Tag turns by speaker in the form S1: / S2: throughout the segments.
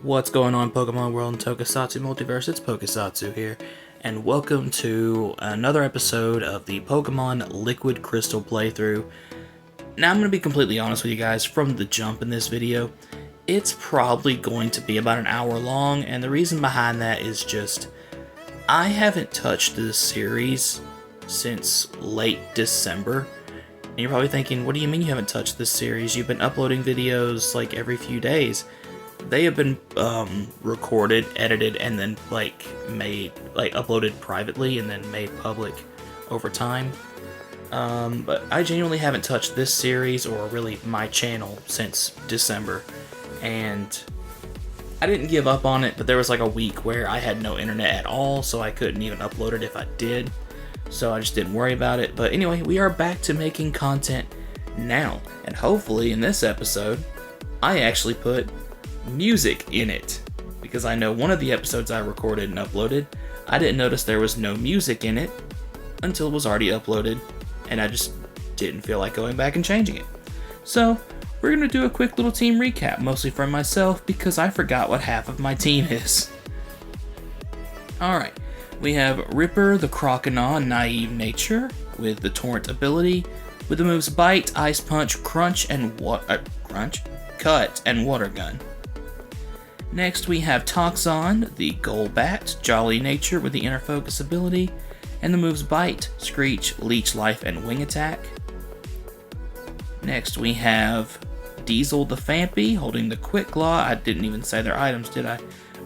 S1: What's going on, Pokemon World and Tokusatsu Multiverse? It's Pokesatsu here, and welcome to another episode of the Pokemon Liquid Crystal playthrough. Now, I'm going to be completely honest with you guys, from the jump in this video, it's probably going to be about an hour long, and the reason behind that is just, I haven't touched this series since late December. And you're probably thinking, what do you mean you haven't touched this series? You've been uploading videos like every few days. They have been recorded, edited, and then uploaded privately and then made public over time. But I genuinely haven't touched this series or really my channel since December. And I didn't give up on it, but there was like a week where I had no internet at all, so I couldn't even upload it if I did. So I just didn't worry about it. But anyway, we are back to making content now. And hopefully in this episode, I actually put music in it, because I know one of the episodes I recorded and uploaded, I didn't notice there was no music in it until it was already uploaded, and I just didn't feel like going back and changing it. So we're going to do a quick little team recap, mostly from myself, because I forgot what half of my team is. Alright, we have Ripper the Croconaw, Naive Nature, with the Torrent ability, with the moves Bite, Ice Punch, Cut, and Water Gun. Next, we have Toxon, the Golbat, Jolly Nature with the Inner Focus ability, and the moves Bite, Screech, Leech Life, and Wing Attack. Next, we have Diesel the Phanpy, holding the Quick Claw. I didn't even say their items, did I?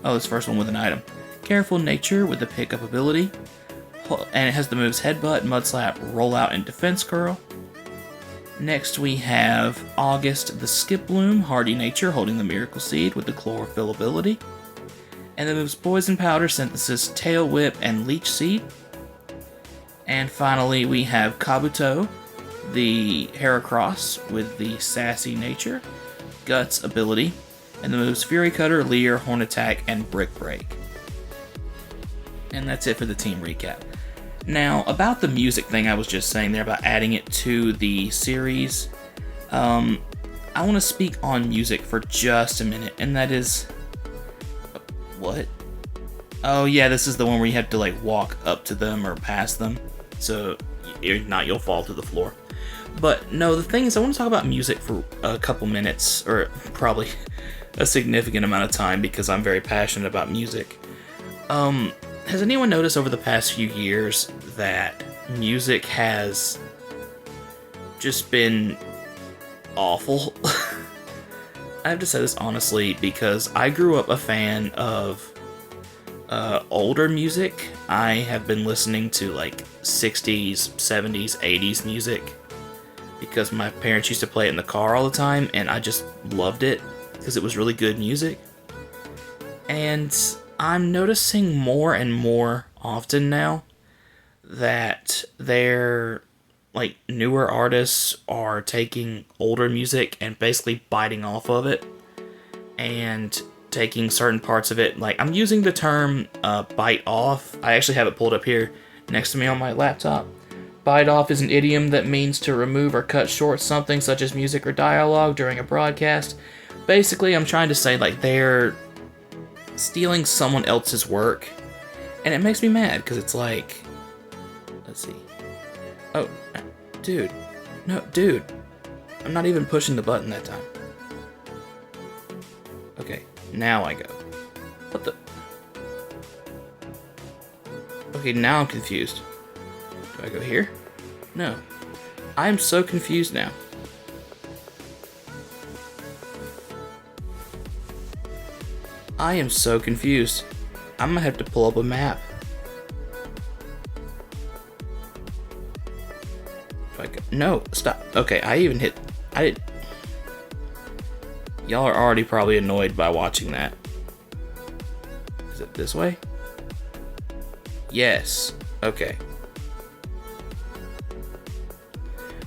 S1: Oh, this first one with an item. Careful Nature with the Pickup ability, and it has the moves Headbutt, Mudslap, Rollout, and Defense Curl. Next, we have August the Skiploom, Hardy Nature, holding the Miracle Seed with the Chlorophyll ability. And the moves Poison Powder, Synthesis, Tail Whip, and Leech Seed. And finally, we have Kabuto, the Heracross, with the Sassy Nature, Guts ability, and the moves Fury Cutter, Leer, Horn Attack, and Brick Break. And that's it for the team recap. Now, about the music thing I was just saying there, about adding it to the series, I want to speak on music for just a minute, and that is... What? Oh yeah, this is the one where you have to like walk up to them or past them, so if not, you'll fall to the floor. But no, the thing is, I want to talk about music for a couple minutes, or probably a significant amount of time, because I'm very passionate about music. Has anyone noticed over the past few years that music has just been awful? I have to say this honestly, because I grew up a fan of older music. I have been listening to like 60s, 70s, 80s music because my parents used to play it in the car all the time, and I just loved it because it was really good music. And I'm noticing more and more often now that they're like newer artists are taking older music and basically biting off of it and taking certain parts of it. Like, I'm using the term bite off. I actually have it pulled up here next to me on my laptop. Bite off is an idiom that means to remove or cut short something such as music or dialogue during a broadcast. Basically, I'm trying to say like they're stealing someone else's work, and it makes me mad because it's like, let's see. Oh, dude. No, dude. I'm not even pushing the button that time. Okay, now I go. What the? Okay, now I'm confused. Do I go here? No. I am so confused now. I am so confused. I'm gonna have to pull up a map. No, stop. Okay, I did. Y'all are already probably annoyed by watching that. Is it this way? Yes. Okay.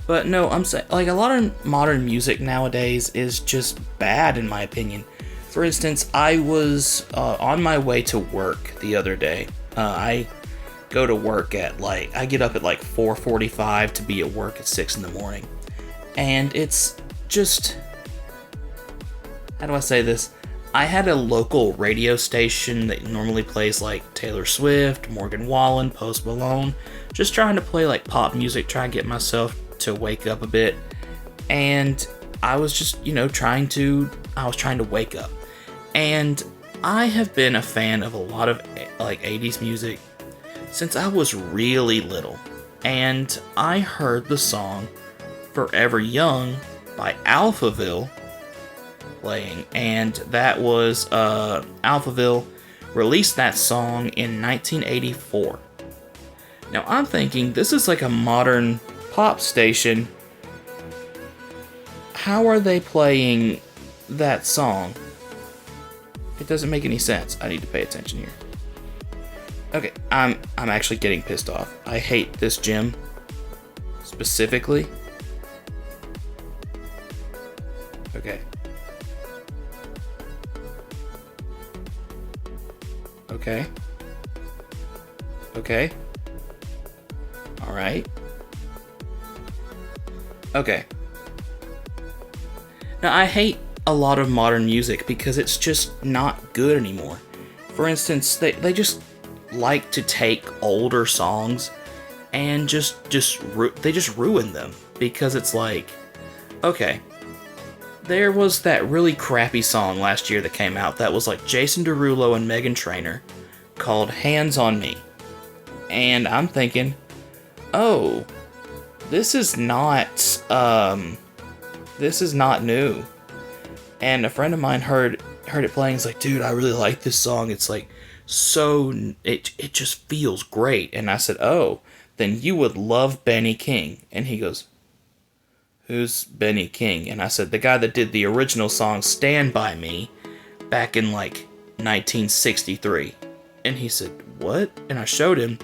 S1: But no, I'm saying, like, a lot of modern music nowadays is just bad in my opinion. For instance, I was on my way to work the other day. I go to work at I get up at 4:45 to be at work at 6 in the morning. And it's just, how do I say this? I had a local radio station that normally plays like Taylor Swift, Morgan Wallen, Post Malone, just trying to play like pop music, trying to get myself to wake up a bit. And I was just, trying to wake up. And I have been a fan of a lot of like 80s music since I was really little. And I heard the song Forever Young by Alphaville playing, and that was Alphaville released that song in 1984. Now I'm thinking, this is like a modern pop station. How are they playing that song? It doesn't make any sense. I need to pay attention here. Okay, I'm actually getting pissed off. I hate this gym specifically. Okay. Okay. Alright. Okay. Now, I hate a lot of modern music because it's just not good anymore. For instance, they just like to take older songs and they just ruin them, because it's like, okay, there was that really crappy song last year that came out that was like Jason Derulo and Meghan Trainor called Hands on Me. And I'm thinking, oh, this is not new. And a friend of mine heard it playing. He's like, dude, I really like this song. It's like it just feels great. And I said, oh, then you would love Benny King. And he goes, who's Benny King? And I said, the guy that did the original song Stand By Me back in like 1963. And he said, what? And I showed him,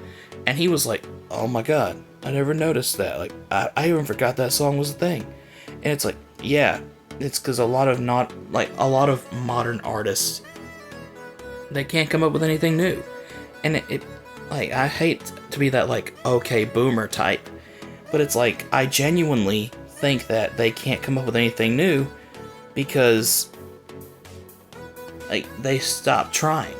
S1: and he was like, oh my god, I never noticed that. Like, I even forgot that song was a thing. And it's like, yeah, it's because a lot of modern artists, they can't come up with anything new. And it like, I hate to be that like, okay, boomer type, but it's like, I genuinely think that they can't come up with anything new because like, they stopped trying.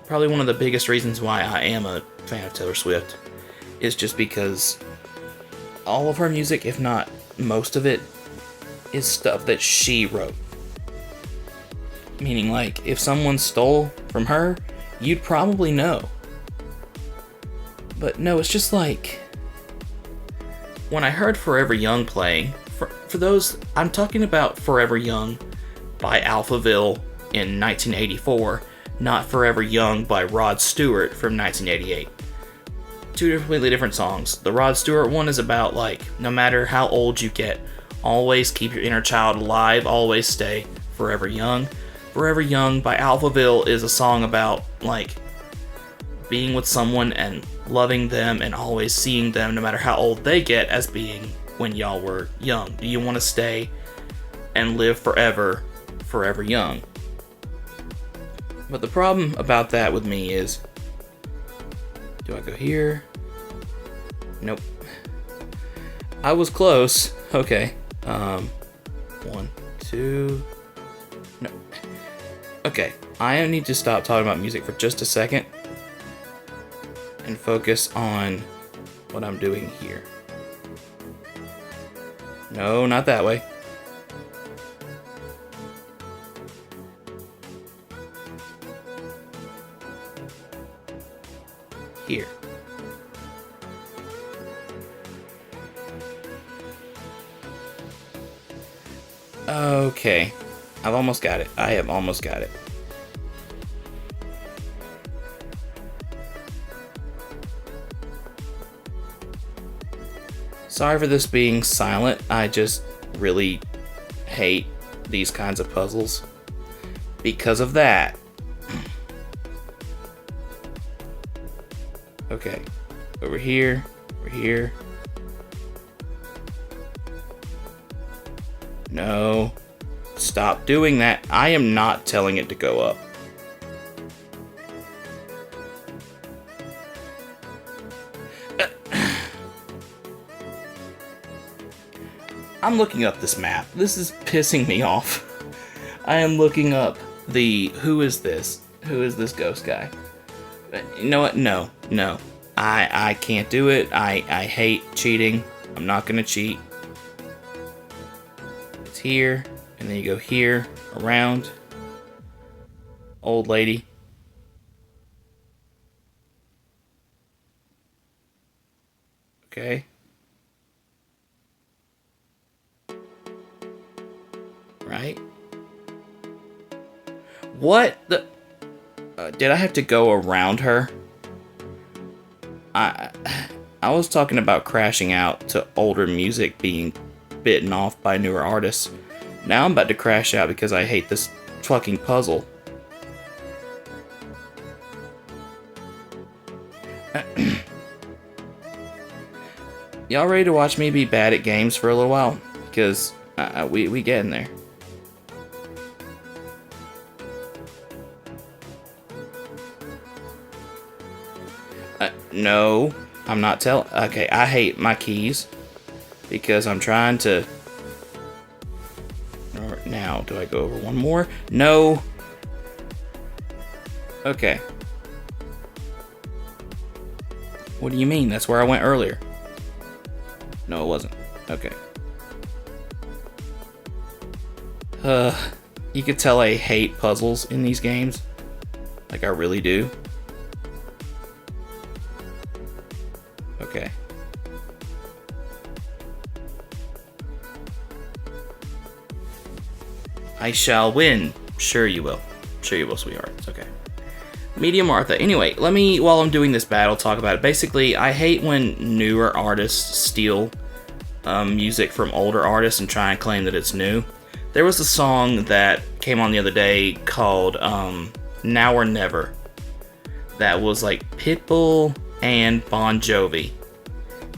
S1: Probably one of the biggest reasons why I am a fan of Taylor Swift is just because all of her music, if not most of it, is stuff that she wrote. Meaning, like, if someone stole from her, you'd probably know. But no, it's just like, when I heard Forever Young playing, for those, I'm talking about Forever Young by Alphaville in 1984, not Forever Young by Rod Stewart from 1988. Two completely different songs. The Rod Stewart one is about, like, no matter how old you get, always keep your inner child alive, always stay forever young. Forever Young by Alphaville is a song about, like, being with someone and loving them and always seeing them, no matter how old they get, as being when y'all were young. Do you want to stay and live forever young? But the problem about that with me is, do I go here? Nope. I was close. Okay. 1, 2. No. Okay. I need to stop talking about music for just a second and focus on what I'm doing here. No, not that way. Here. Okay. I've almost got it. I have almost got it. Sorry for this being silent. I just really hate these kinds of puzzles because of that. Okay, over here, over here. No, stop doing that. I am not telling it to go up. I'm looking up this map. This is pissing me off. I am looking up the who is this? Who is this ghost guy? You know what? No. I can't do it. I hate cheating. I'm not gonna cheat. It's here, and then you go here, around. Old lady. Okay. Right? What the... did I have to go around her? I was talking about crashing out to older music being bitten off by newer artists. Now I'm about to crash out because I hate this fucking puzzle. Y'all ready to watch me be bad at games for a little while? Because we getting there. No, I'm not telling. Okay, I hate my keys because I'm trying to. Now, do I go over one more? No. Okay. What do you mean? That's where I went earlier. No, it wasn't. Okay. You could tell I hate puzzles in these games. Like, I really do. Okay. I shall win. Sure you will. Sure you will, sweetheart. It's okay. Medium Martha. Anyway, let me, while I'm doing this battle, talk about it. Basically, I hate when newer artists steal music from older artists and try and claim that it's new. There was a song that came on the other day called Now or Never. That was like Pitbull and Bon Jovi.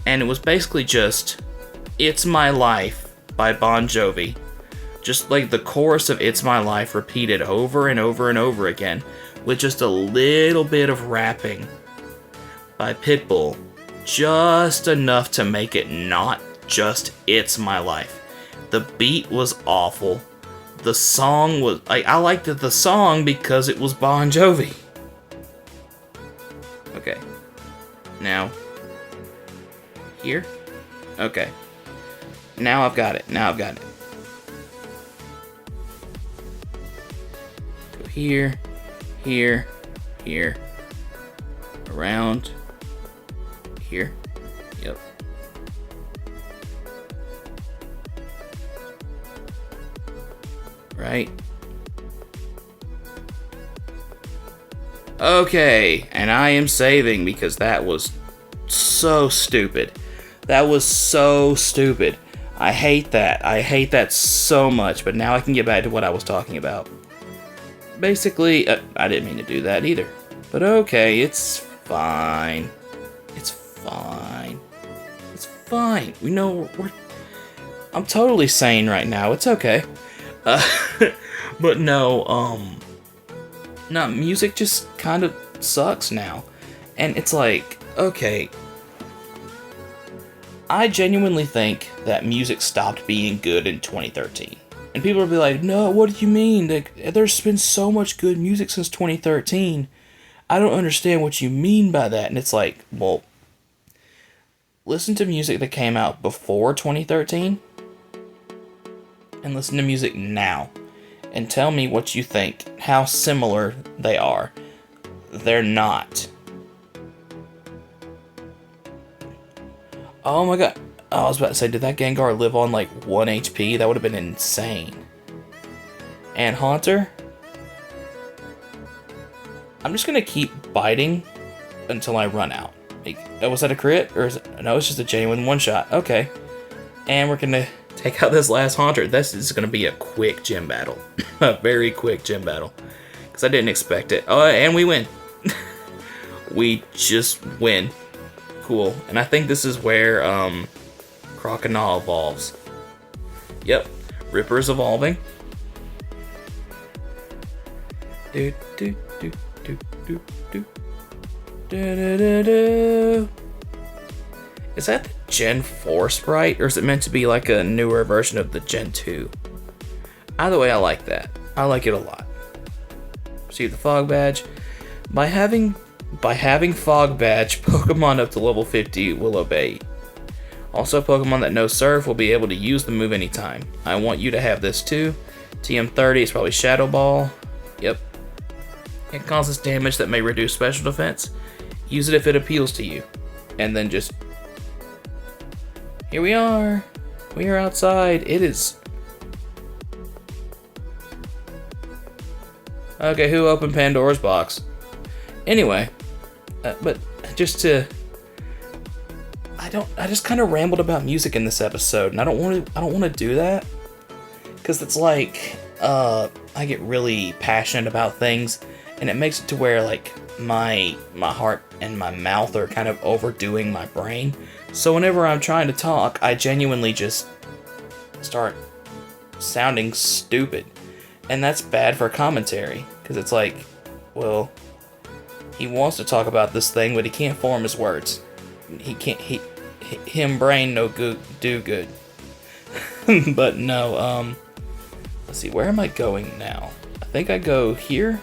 S1: And it was basically just It's My Life by Bon Jovi. Just like the chorus of It's My Life repeated over and over and over again, with just a little bit of rapping by Pitbull. Just enough to make it not just It's My Life. The beat was awful. The song was... I liked the song because it was Bon Jovi. Okay. Now. Here? Okay. Now I've got it. Now I've got it. Go here. Here. Here. Around. Here. Yep. Right. Okay, and I am saving because that was so stupid. That was so stupid. I hate that. I hate that so much, but now I can get back to what I was talking about. Basically, I didn't mean to do that either. But okay, it's fine. It's fine. It's fine. We know I'm totally sane right now. It's okay. But no, music just kind of sucks now. And it's like, okay, I genuinely think that music stopped being good in 2013. And people will be like, no, what do you mean? Like, there's been so much good music since 2013. I don't understand what you mean by that. And it's like, well, listen to music that came out before 2013 and listen to music now. And tell me what you think, how similar they are. They're not. Oh my god. Oh, I was about to say, did that Gengar live on like 1 HP? That would have been insane. And Haunter? I'm just gonna keep biting until I run out. Like, was that a crit? Or is it, no, it's just a genuine one-shot. Okay. And we're gonna take out this last Haunter. This is gonna be a quick gym battle. A very quick gym battle. Because I didn't expect it. Oh, and we win. We just win. Cool. And I think this is where Crocodile evolves. Yep. Ripper's evolving. Do do do do do do. Do do do do. Is that the Gen 4 sprite, or is it meant to be like a newer version of the Gen 2? Either way, I like that. I like it a lot. Receive the Fog Badge. By having Fog Badge, Pokemon up to level 50 will obey. Also, Pokemon that know Surf will be able to use the move anytime. I want you to have this too. TM30 is probably Shadow Ball. Yep. It causes damage that may reduce special defense. Use it if it appeals to you. And then just... Here we are. We are outside. It is... Okay, who opened Pandora's box? Anyway, but just to... I just kind of rambled about music in this episode, and I don't want to do that. Because it's like, I get really passionate about things, and it makes it to where, like, my heart and my mouth are kind of overdoing my brain. So whenever I'm trying to talk, I genuinely just start sounding stupid. And that's bad for commentary, because it's like, well, he wants to talk about this thing, but he can't form his words. Him brain no good, do good. But no, let's see, where am I going now? I think I go here.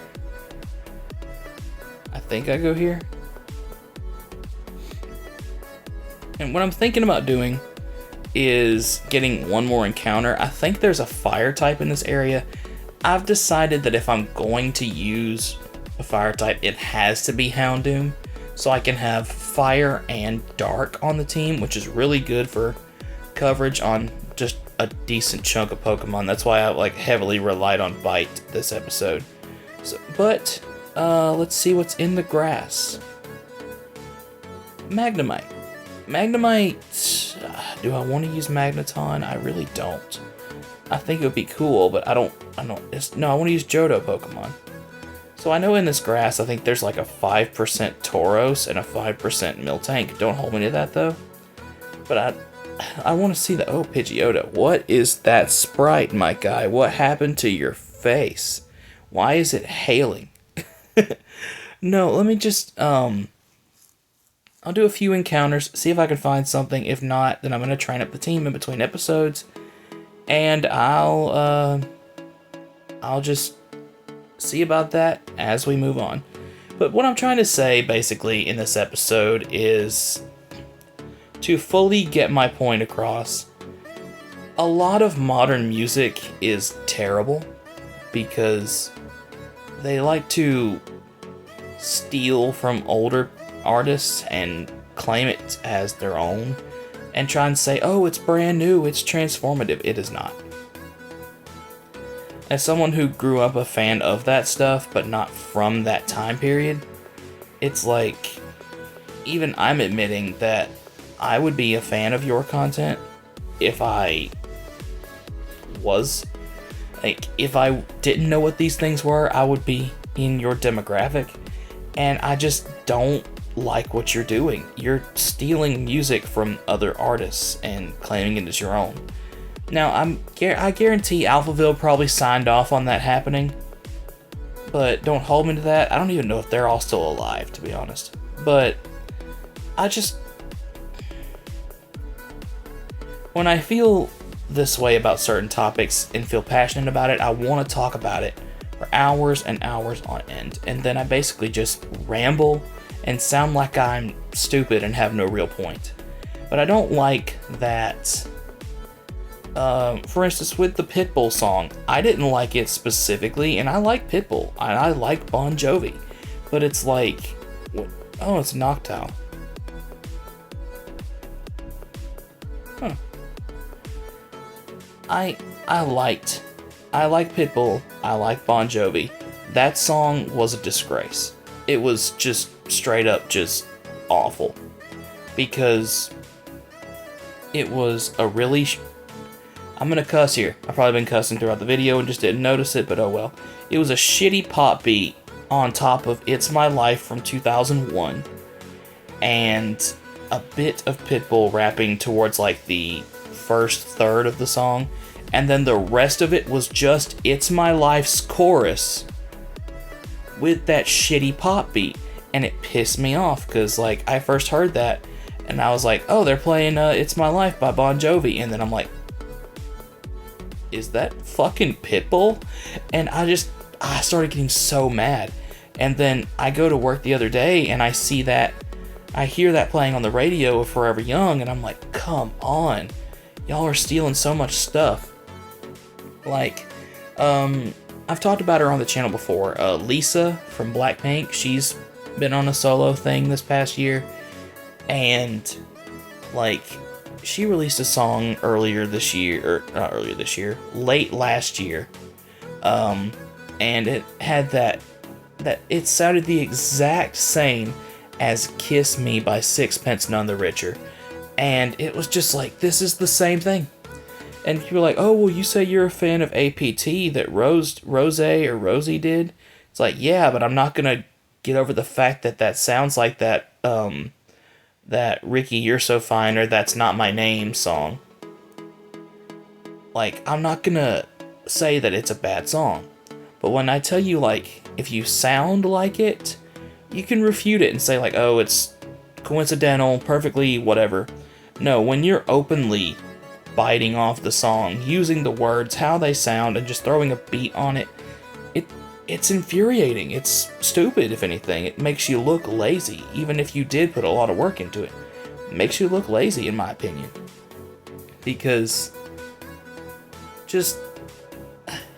S1: And what I'm thinking about doing is getting one more encounter. I think there's a fire type in this area. I've decided that if I'm going to use a fire type, it has to be Houndoom, so I can have fire and dark on the team, which is really good for coverage on just a decent chunk of Pokemon. That's why I like heavily relied on Bite this episode. So, but let's see what's in the grass. Magnemite. Do I want to use Magneton? I really don't. I think it would be cool, but I want to use Johto Pokemon. So I know in this grass, I think there's like a 5% Tauros and a 5% Miltank. Don't hold me to that though. But I want to see the... Oh, Pidgeotto. What is that sprite, my guy? What happened to your face? Why is it hailing? No, let me just... I'll do a few encounters, see if I can find something. If not, then I'm going to train up the team in between episodes. And I'll just see about that as we move on. But what I'm trying to say, basically, in this episode is to fully get my point across. A lot of modern music is terrible because they like to steal from older artists and claim it as their own and try and say, oh, it's brand new, it's transformative. It is not. As someone who grew up a fan of that stuff, but not from that time period, it's like, even I'm admitting that I would be a fan of your content if I was, like, if I didn't know what these things were, I would be in your demographic, and I just don't like what you're doing. You're stealing music from other artists and claiming it as your own. Now, I guarantee Alphaville probably signed off on that happening, but don't hold me to that. I don't even know if they're all still alive, to be honest. But when I feel this way about certain topics and feel passionate about it, I want to talk about it for hours and hours on end. And then I basically just ramble and sound like I'm stupid and have no real point. But I don't like that. For instance, with the Pitbull song, I didn't like it specifically, and I like Pitbull, and I like Bon Jovi, but it's like, what? Oh, it's Noctowl. Huh. I like Pitbull, I like Bon Jovi. That song was a disgrace. It was just straight up just awful, because it was a really... I'm gonna cuss here. I've probably been cussing throughout the video and just didn't notice it, but oh well. It was a shitty pop beat on top of It's My Life from 2001, and a bit of Pitbull rapping towards like the first third of the song, and then the rest of it was just It's My Life's chorus with that shitty pop beat, and it pissed me off because like I first heard that and I was like, oh, they're playing It's My Life by Bon Jovi, and then I'm like, is that fucking Pitbull? And I started getting so mad. And then I go to work the other day and I hear that playing on the radio of Forever Young, and I'm like, come on. Y'all are stealing so much stuff. Like, I've talked about her on the channel before. Lisa from Blackpink, she's been on a solo thing this past year. And, like, she released a song late last year. And it had that it sounded the exact same as Kiss Me by Sixpence None the Richer. And it was just like, this is the same thing. And people were like, oh, well, you say you're a fan of APT that Rosie did? It's like, yeah, but I'm not gonna get over the fact that sounds like that Ricky You're So Fine or That's Not My Name song. Like, I'm not gonna say that it's a bad song. But when I tell you, like, if you sound like it, you can refute it and say, like, oh, it's coincidental, perfectly whatever. No, when you're openly biting off the song, using the words, how they sound, and just throwing a beat on it, it's infuriating. It's stupid, if anything. It makes you look lazy, even if you did put a lot of work into it. It makes you look lazy, in my opinion. Because just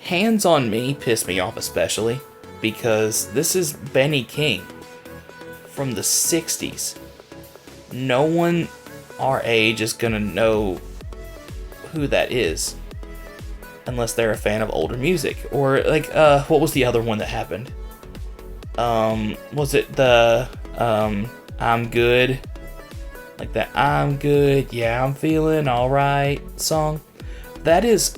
S1: Hands on Me piss me off especially, because this is Benny King from the 60s. No one our age is gonna know who that is unless they're a fan of older music. Or like, what was the other one that happened? Was it the I'm Good? Like that I'm Good, yeah, I'm feeling alright song? That is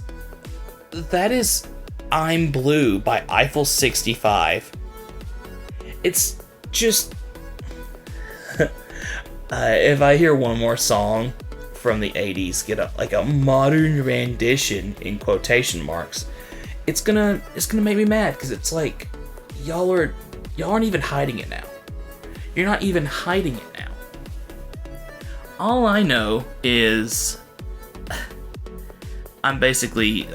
S1: I'm Blue by Eiffel 65. It's just... if I hear one more song from the 80s get a modern rendition in quotation marks, it's gonna make me mad, because it's like, y'all aren't even hiding it now. You're not even hiding it now. All I know is I'm basically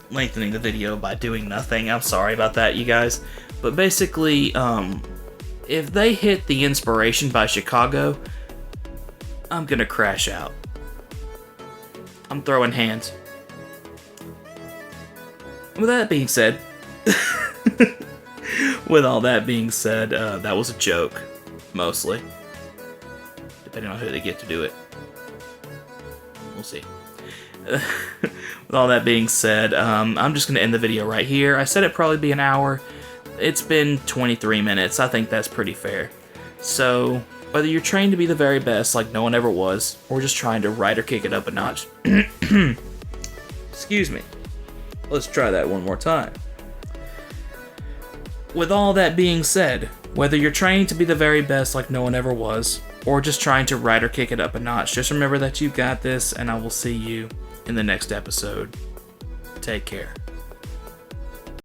S1: lengthening the video by doing nothing. I'm sorry about that, you guys. But basically, if they hit the Inspiration by Chicago, I'm gonna crash out. I'm throwing hands. With that being said, that was a joke, mostly. Depending on who they get to do it. We'll see. With all that being said, I'm just going to end the video right here. I said it'd probably be an hour. It's been 23 minutes. I think that's pretty fair. So, whether you're trained to be the very best like no one ever was, or just trying to ride or kick it up a notch. Excuse me. Let's try that one more time. With all that being said, whether you're trained to be the very best like no one ever was, or just trying to ride or kick it up a notch, just remember that you got this, and I will see you in the next episode. Take care.